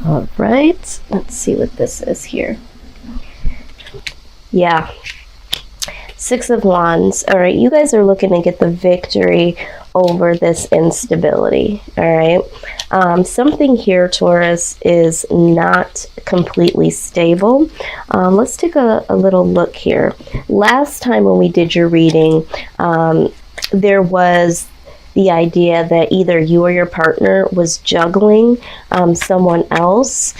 All right, let's see what this is here. Yeah, Six of Wands. All right, you guys are looking to get the victory over this instability. All right, something here, Taurus, is not completely stable. Let's take a little look here. Last time when we did your reading, there was the idea that either you or your partner was juggling someone else.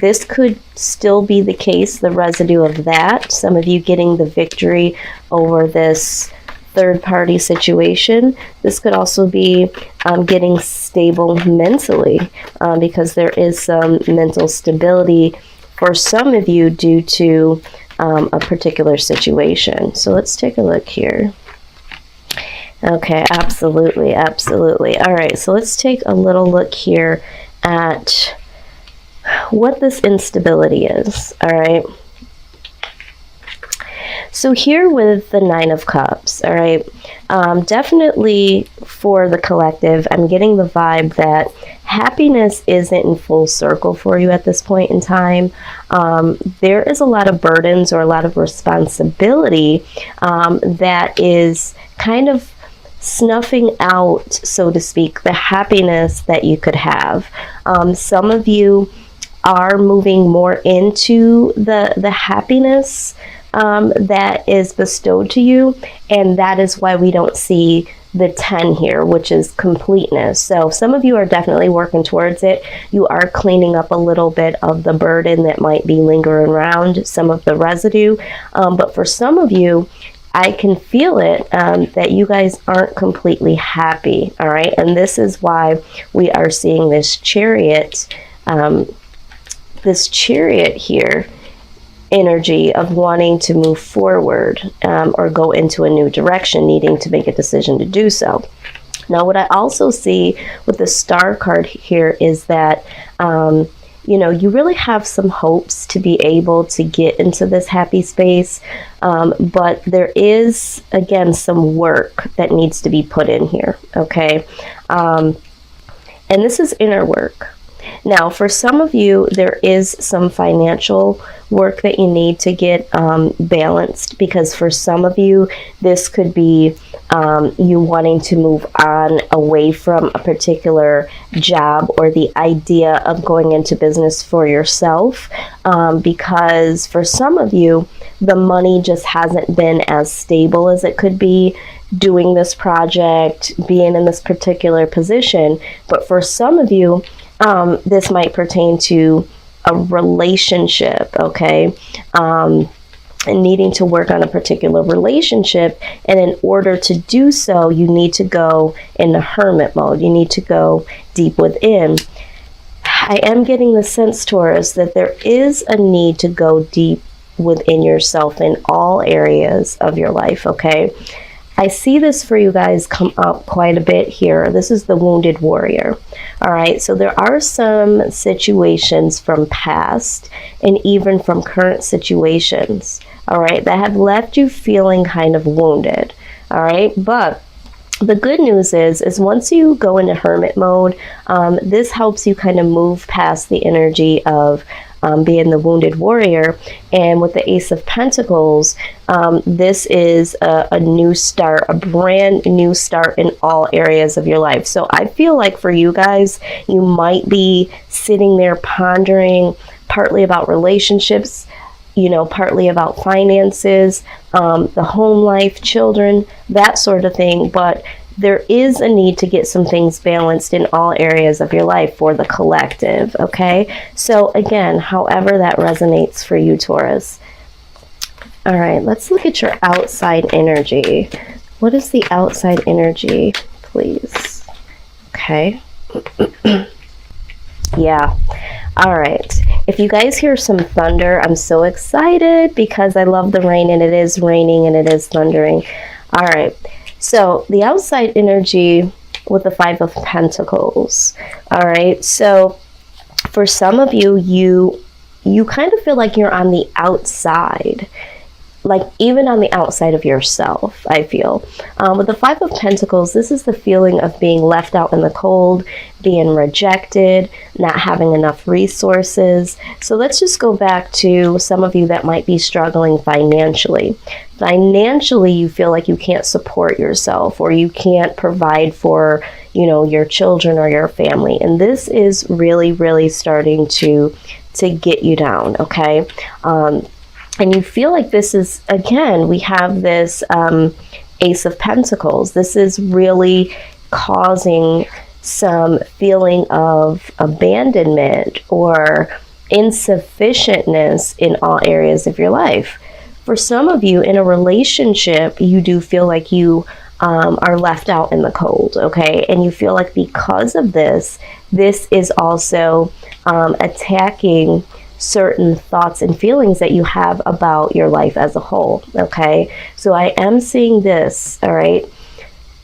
This could still be the case, the residue of that. Some of you getting the victory over this third-party situation. This could also be getting stable mentally, because there is some mental stability for some of you due to a particular situation. So let's take a look here. Okay, absolutely, absolutely. All right, so let's take a little look here at what this instability is. All right. So here with the Nine of Cups, all right, definitely for the collective, I'm getting the vibe that happiness isn't in full circle for you at this point in time. There is a lot of burdens or a lot of responsibility that is kind of snuffing out, so to speak, the happiness that you could have. Some of you are moving more into the happiness that is bestowed to you, and that is why we don't see the 10 here, which is completeness. So some of you are definitely working towards it. You are cleaning up a little bit of the burden that might be lingering around, some of the residue, but for some of you, I can feel it, that you guys aren't completely happy, all right? And this is why we are seeing this chariot here energy of wanting to move forward or go into a new direction, needing to make a decision to do so. Now, what I also see with the Star card here is that you know, you really have some hopes to be able to get into this happy space, but there is, again, some work that needs to be put in here, okay? And this is inner work. Now, for some of you, there is some financial work that you need to get balanced, because for some of you, this could be you wanting to move on away from a particular job or the idea of going into business for yourself, because for some of you, the money just hasn't been as stable as it could be doing this project, being in this particular position. But for some of you, this might pertain to a relationship, okay? And needing to work on a particular relationship. And in order to do so, you need to go into hermit mode. You need to go deep within. I am getting the sense, Taurus, that there is a need to go deep within yourself in all areas of your life, okay? I see this for you guys come up quite a bit here. This is the wounded warrior. All right, so there are some situations from past and even from current situations, all right, that have left you feeling kind of wounded, all right? But the good news is once you go into hermit mode, this helps you kind of move past the energy of being the wounded warrior. And with the Ace of Pentacles, this is a new start, a brand new start in all areas of your life. So I feel like for you guys, you might be sitting there pondering partly about relationships, you know, partly about finances, the home life, children, that sort of thing. But there is a need to get some things balanced in all areas of your life for the collective, okay? So again, however that resonates for you, Taurus. All right, let's look at your outside energy. What is the outside energy, please? Okay. Yeah. All right. If you guys hear some thunder, I'm so excited because I love the rain, and it is raining and it is thundering. All right. So the outside energy with the Five of Pentacles. All right. So for some of you, you kind of feel like you're on the outside. like even on the outside of yourself, I feel. With the Five of Pentacles, this is the feeling of being left out in the cold, being rejected, not having enough resources. So let's just go back to some of you that might be struggling financially. Financially, you feel like you can't support yourself, or you can't provide for, you know, your children or your family. And this is really, really starting to get you down, okay? And you feel like this is, again, we have this Ace of Pentacles. This is really causing some feeling of abandonment or insufficientness in all areas of your life. For some of you in a relationship, you do feel like you are left out in the cold, okay? And you feel like because of this, this is also attacking certain thoughts and feelings that you have about your life as a whole, okay? So I am seeing this, all right?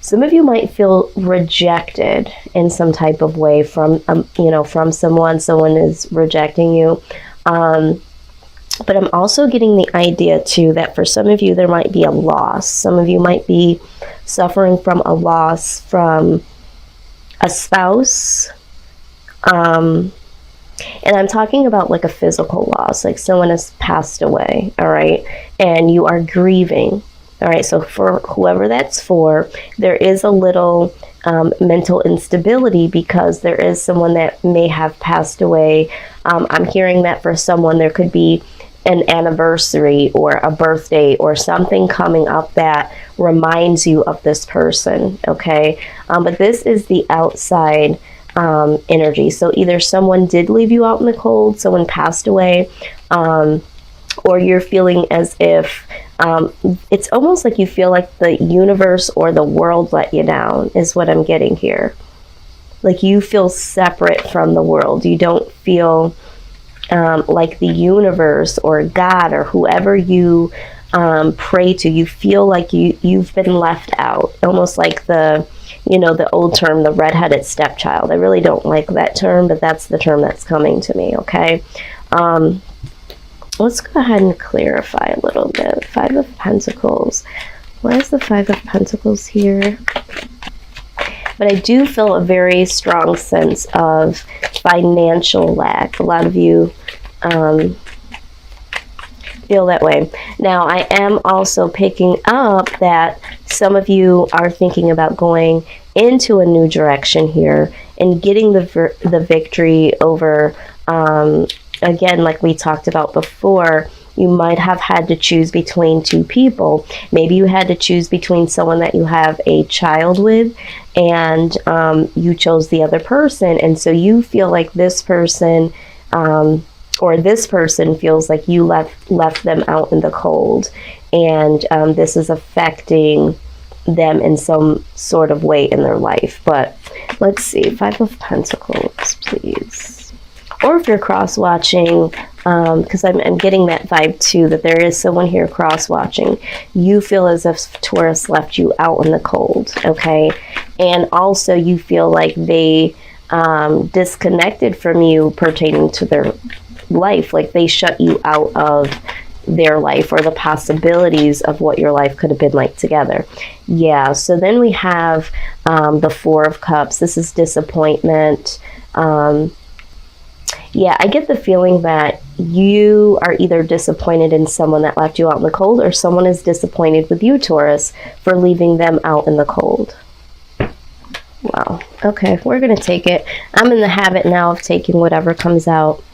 Some of you might feel rejected in some type of way from, you know, from someone is rejecting you. But I'm also getting the idea too that for some of you, there might be a loss. Some of you might be suffering from a loss from a spouse, and I'm talking about like a physical loss, like someone has passed away, all right? And you are grieving, all right? So for whoever that's for, there is a little mental instability because there is someone that may have passed away. I'm hearing that for someone, there could be an anniversary or a birthday or something coming up that reminds you of this person, okay? But this is the outside energy. So either someone did leave you out in the cold, someone passed away, or you're feeling as if it's almost like you feel like the universe or the world let you down, is what I'm getting here. Like you feel separate from the world. You don't feel like the universe or God or whoever you pray to, you feel like you've been left out, almost like the, you know, the old term, the redheaded stepchild. I really don't like that term, but that's the term that's coming to me, okay? Let's go ahead and clarify a little bit. Five of Pentacles. Why is the Five of Pentacles here? But I do feel a very strong sense of financial lack. A lot of you feel that way. Now, I am also picking up that some of you are thinking about going into a new direction here and getting the victory over, again, like we talked about before, you might have had to choose between two people. Maybe you had to choose between someone that you have a child with and you chose the other person. And so you feel like this person or this person feels like you left them out in the cold. And this is affecting them in some sort of way in their life. But let's see, Five of Pentacles, please. Or if you're cross-watching, because I'm getting that vibe too, that there is someone here cross-watching. You feel as if Taurus left you out in the cold, okay? And also you feel like they disconnected from you pertaining to their life, like they shut you out of their life or the possibilities of what your life could have been like together. Yeah, so then we have the Four of Cups. This is disappointment. Yeah, I get the feeling that you are either disappointed in someone that left you out in the cold, or someone is disappointed with you, Taurus, for leaving them out in the cold. Wow. Okay, we're going to take it. I'm in the habit now of taking whatever comes out.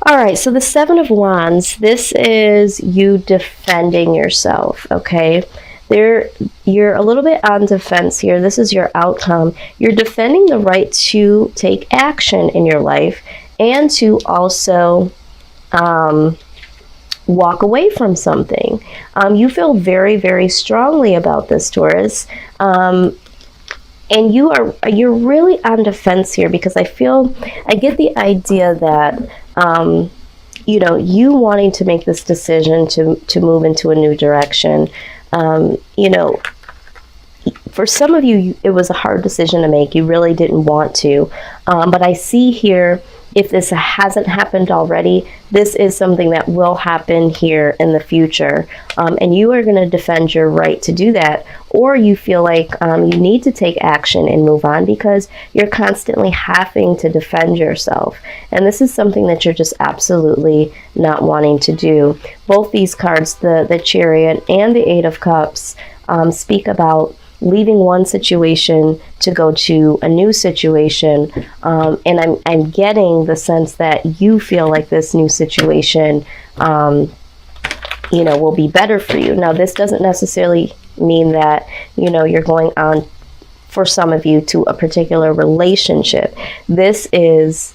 All right, so the Seven of Wands, this is you defending yourself, okay? You're a little bit on defense here. This is your outcome. You're defending the right to take action in your life and to also walk away from something. You feel very, very strongly about this, Taurus. And you're really on defense here because I get the idea that you know, you wanting to make this decision to move into a new direction. You know, for some of you, it was a hard decision to make. You really didn't want to. But I see here if this hasn't happened already, this is something that will happen here in the future. And you are going to defend your right to do that. Or you feel like you need to take action and move on because you're constantly having to defend yourself. And this is something that you're just absolutely not wanting to do. Both these cards, the Chariot and the Eight of Cups, speak about leaving one situation to go to a new situation, and I'm getting the sense that you feel like this new situation, will be better for you. Now, this doesn't necessarily mean that, you're going on, for some of you, to a particular relationship. This is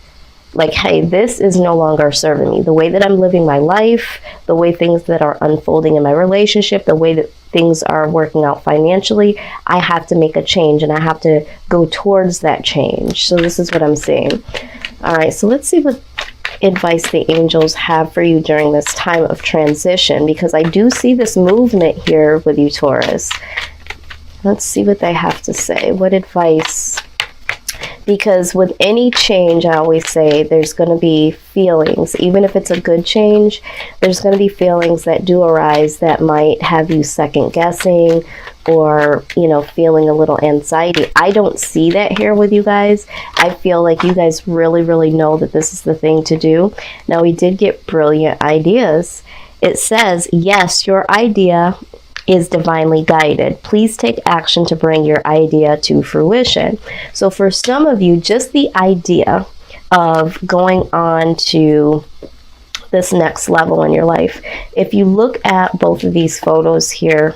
like, hey, this is no longer serving me. The way that I'm living my life, the way things that are unfolding in my relationship, the way that things are working out financially, I have to make a change and I have to go towards that change. So this is what I'm seeing. All right, so let's see what advice the angels have for you during this time of transition, because I do see this movement here with you, Taurus. Let's see what they have to say. What advice? Because with any change, I always say there's going to be feelings. Even if it's a good change, there's going to be feelings that do arise that might have you second guessing or, feeling a little anxiety. I don't see that here with you guys. I feel like you guys really, really know that this is the thing to do. Now, we did get brilliant ideas. It says, yes, your idea is divinely guided. Please take action to bring your idea to fruition. So for some of you, just the idea of going on to this next level in your life. If you look at both of these photos here,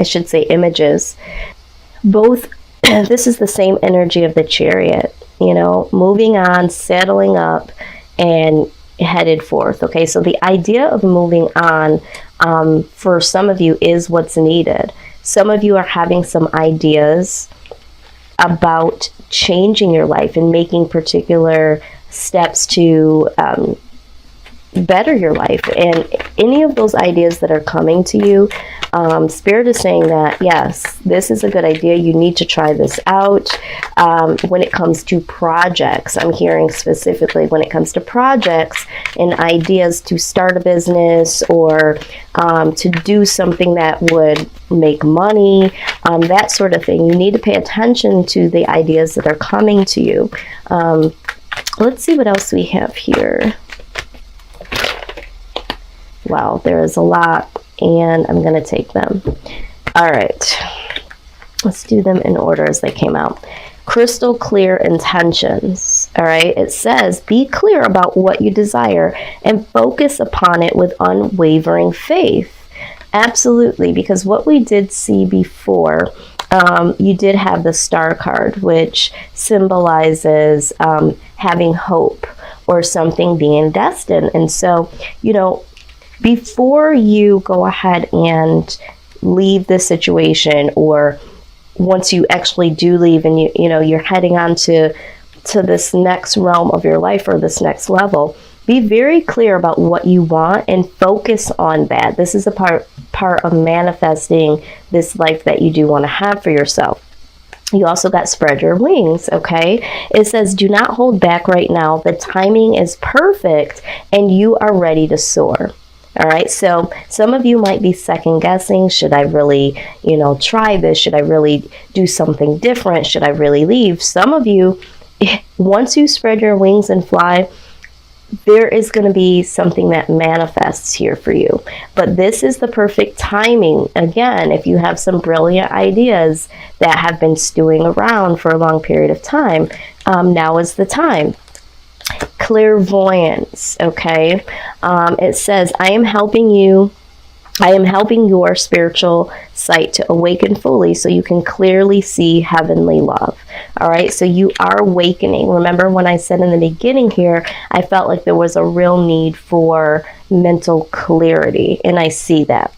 I should say images, both, this is the same energy of the Chariot, moving on, settling up, and headed forth. Okay, so the idea of moving on, for some of you, is what's needed. Some of you are having some ideas about changing your life and making particular steps to better your life. And any of those ideas that are coming to you, Spirit is saying that, yes, this is a good idea. You need to try this out. When it comes to projects, I'm hearing specifically when it comes to projects and ideas to start a business or to do something that would make money, that sort of thing. You need to pay attention to the ideas that are coming to you. Let's see what else we have here. Wow, there is a lot, and I'm going to take them. All right, let's do them in order as they came out. Crystal clear intentions. All right, it says, be clear about what you desire and focus upon it with unwavering faith. Absolutely, because what we did see before, you did have the Star card, which symbolizes having hope or something being destined. And so, before you go ahead and leave this situation, or once you actually do leave and you're heading on to this next realm of your life or this next level, be very clear about what you want and focus on that. This is a part of manifesting this life that you do want to have for yourself. You also got spread your wings, okay? It says, do not hold back right now. The timing is perfect and you are ready to soar. All right, so some of you might be second guessing. Should I really, try this? Should I really do something different? Should I really leave? Some of you, once you spread your wings and fly, there is going to be something that manifests here for you. But this is the perfect timing. Again, if you have some brilliant ideas that have been stewing around for a long period of time, now is the time. Clairvoyance, okay? It says, I am helping your spiritual sight to awaken fully so you can clearly see heavenly love. All right, so you are awakening. Remember when I said in the beginning here, I felt like there was a real need for mental clarity, and I see that.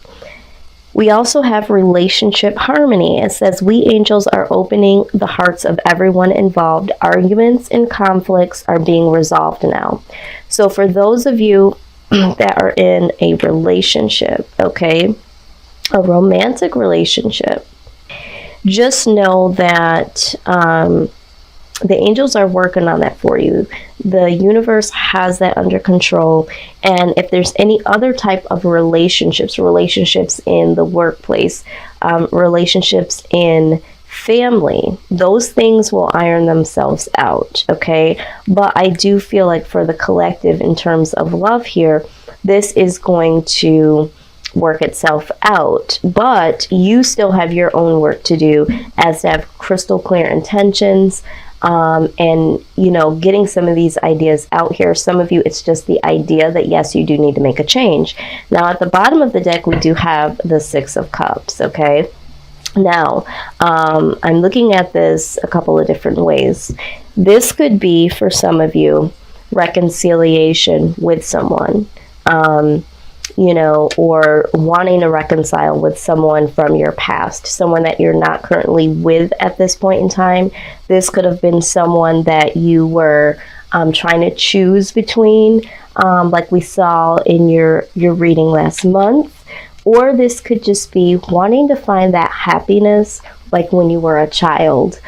We also have relationship harmony. It says, we angels are opening the hearts of everyone involved. Arguments and conflicts are being resolved now. So for those of you that are in a relationship, okay, a romantic relationship, just know that The angels are working on that for you. The universe has that under control. And if there's any other type of relationships in the workplace, relationships in family, those things will iron themselves out, okay? But I do feel like for the collective, in terms of love here, this is going to work itself out, but you still have your own work to do, as to have crystal clear intentions, and, you know, getting some of these ideas out here. Some of you, it's just the idea that, yes, you do need to make a change. Now, at the bottom of the deck, we do have the Six of Cups, okay? Now, I'm looking at this a couple of different ways. This could be, for some of you, reconciliation with someone, you know, or wanting to reconcile with someone from your past, someone that you're not currently with at this point in time. This could have been someone that you were trying to choose between, like we saw in your reading last month. Or this could just be wanting to find that happiness like when you were a child.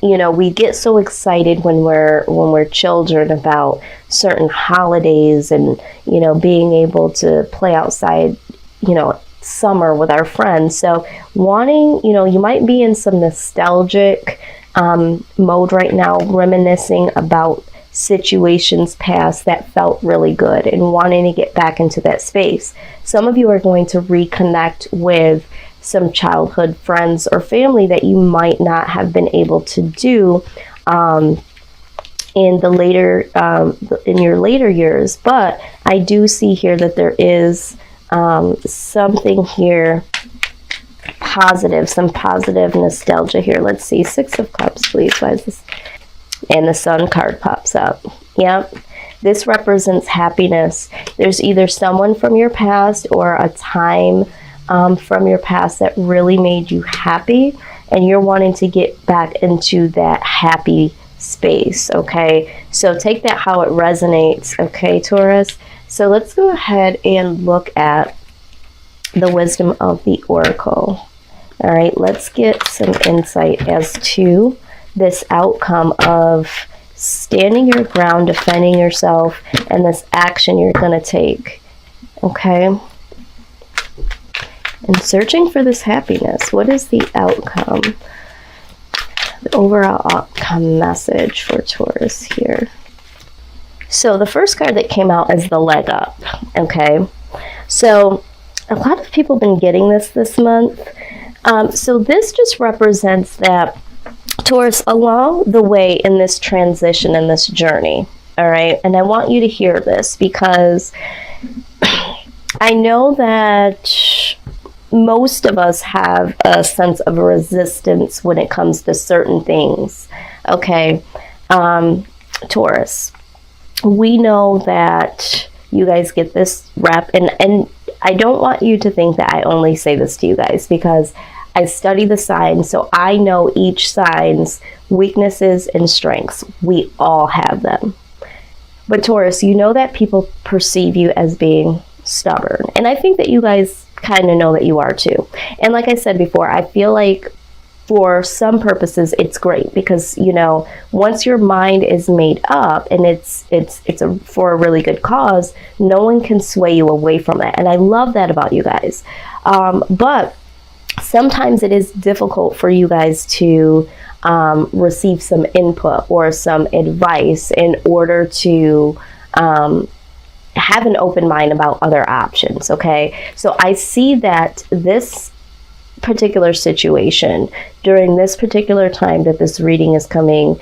You know, we get so excited when we're children about certain holidays and, you know, being able to play outside, you know, summer with our friends. So wanting, you know, you might be in some nostalgic mode right now, reminiscing about situations past that felt really good and wanting to get back into that space. Some of you are going to reconnect with some childhood friends or family that you might not have been able to do in the later in your later years. But I do see here that there is something here positive, some positive nostalgia here. Let's see, Six of Cups, please. Why is this? And the Sun card pops up. Yep. This represents happiness. There's either someone from your past or a time from your past that really made you happy, and you're wanting to get back into that happy space, okay? So take that how it resonates, okay, Taurus? So let's go ahead and look at the wisdom of the Oracle. All right, let's get some insight as to this outcome of standing your ground, defending yourself, and this action you're going to take, okay? And searching for this happiness. What is the outcome? The overall outcome message for Taurus here. So the first card that came out is the leg up, okay? So a lot of people have been getting this month. So this just represents that Taurus, along the way in this transition, in this journey, all right? And I want you to hear this because I know that most of us have a sense of resistance when it comes to certain things, okay? Taurus, we know that you guys get this rep, and I don't want you to think that I only say this to you guys, because I study the signs, so I know each sign's weaknesses and strengths. We all have them. But Taurus, you know that people perceive you as being stubborn, and I think that you guys kind of know that you are too. And like I said before, I feel like for some purposes it's great, because, you know, once your mind is made up and it's for a really good cause, no one can sway you away from it. And I love that about you guys. But sometimes it is difficult for you guys to receive some input or some advice in order to have an open mind about other options, okay? So I see that this particular situation, during this particular time that this reading is coming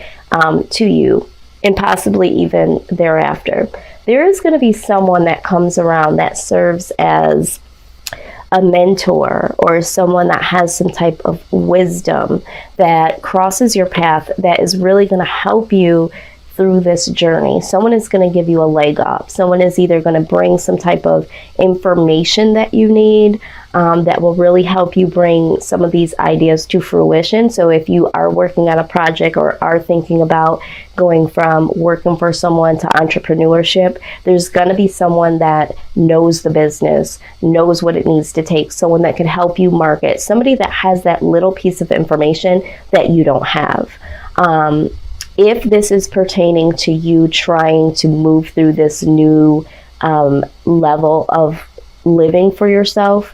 to you, and possibly even thereafter, there is going to be someone that comes around that serves as a mentor or someone that has some type of wisdom that crosses your path, that is really going to help you through this journey. Someone is going to give you a leg up. Someone is either going to bring some type of information that you need that will really help you bring some of these ideas to fruition. So if you are working on a project or are thinking about going from working for someone to entrepreneurship, there's going to be someone that knows the business, knows what it needs to take, someone that can help you market, somebody that has that little piece of information that you don't have. If this is pertaining to you trying to move through this new level of living for yourself,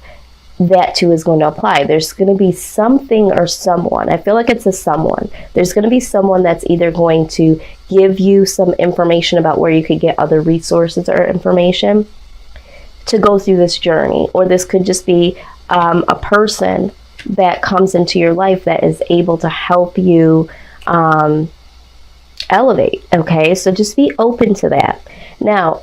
that too is going to apply. There's going to be something or someone, I feel like it's a someone. There's going to be someone that's either going to give you some information about where you could get other resources or information to go through this journey. Or this could just be a person that comes into your life that is able to help you elevate. Okay, so just be open to that. Now,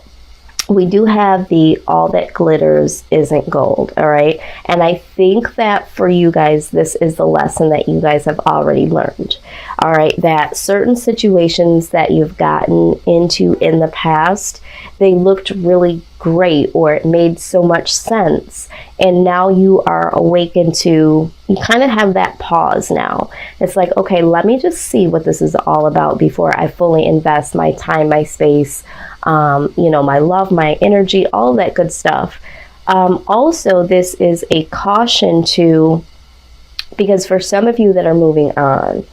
we do have the all that glitters isn't gold, all right? And I think that for you guys, this is the lesson that you guys have already learned, all right? That certain situations that you've gotten into in the past, they looked really great, or it made so much sense. And now you are awakened to, you kind of have that pause now. It's like, okay, let me just see what this is all about before I fully invest my time, my space, my love, my energy, all that good stuff. Also, this is a caution to, because for some of you that are moving on,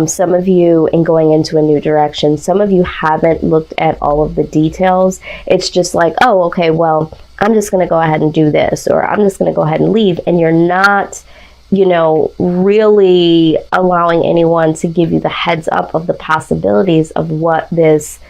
some of you in going into a new direction, some of you haven't looked at all of the details. It's just like, oh, okay, well, I'm just going to go ahead and do this, or I'm just going to go ahead and leave. And you're not, really allowing anyone to give you the heads up of the possibilities of what this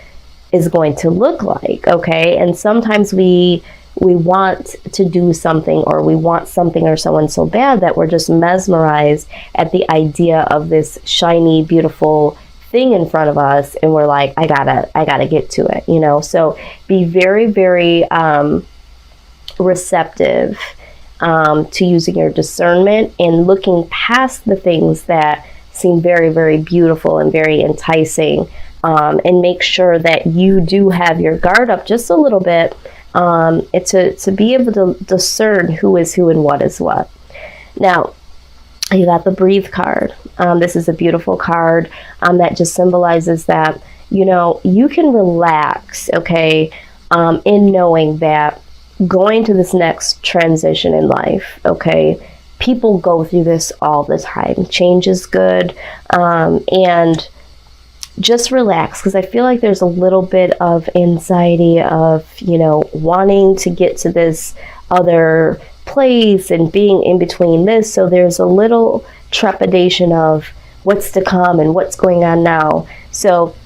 is going to look like, okay? And sometimes we want to do something, or we want something or someone so bad that we're just mesmerized at the idea of this shiny, beautiful thing in front of us, and we're like, I gotta get to it, So be very, very receptive to using your discernment and looking past the things that seem very, very beautiful and very enticing. And make sure that you do have your guard up just a little bit, to be able to discern who is who and what is what. Now, you got the Breathe card. This is a beautiful card that just symbolizes that, you can relax, okay, in knowing that going to this next transition in life, okay, people go through this all the time. Change is good, and just relax, because I feel like there's a little bit of anxiety of, wanting to get to this other place and being in between this. So there's a little trepidation of what's to come and what's going on now. So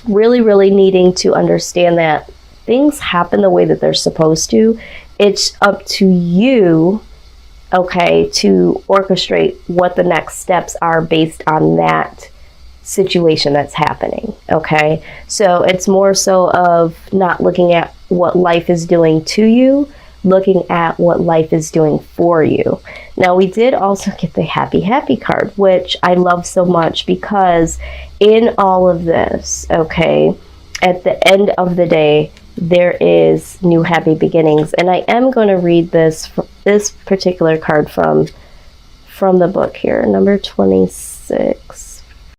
really, really needing to understand that things happen the way that they're supposed to. It's up to you, okay, to orchestrate what the next steps are based on that situation that's happening, okay? So it's more so of not looking at what life is doing to you, looking at what life is doing for you. Now, we did also get the happy card, which I love so much, because in all of this, okay, at the end of the day, there is new happy beginnings. And I am going to read this particular card from the book here, number 26.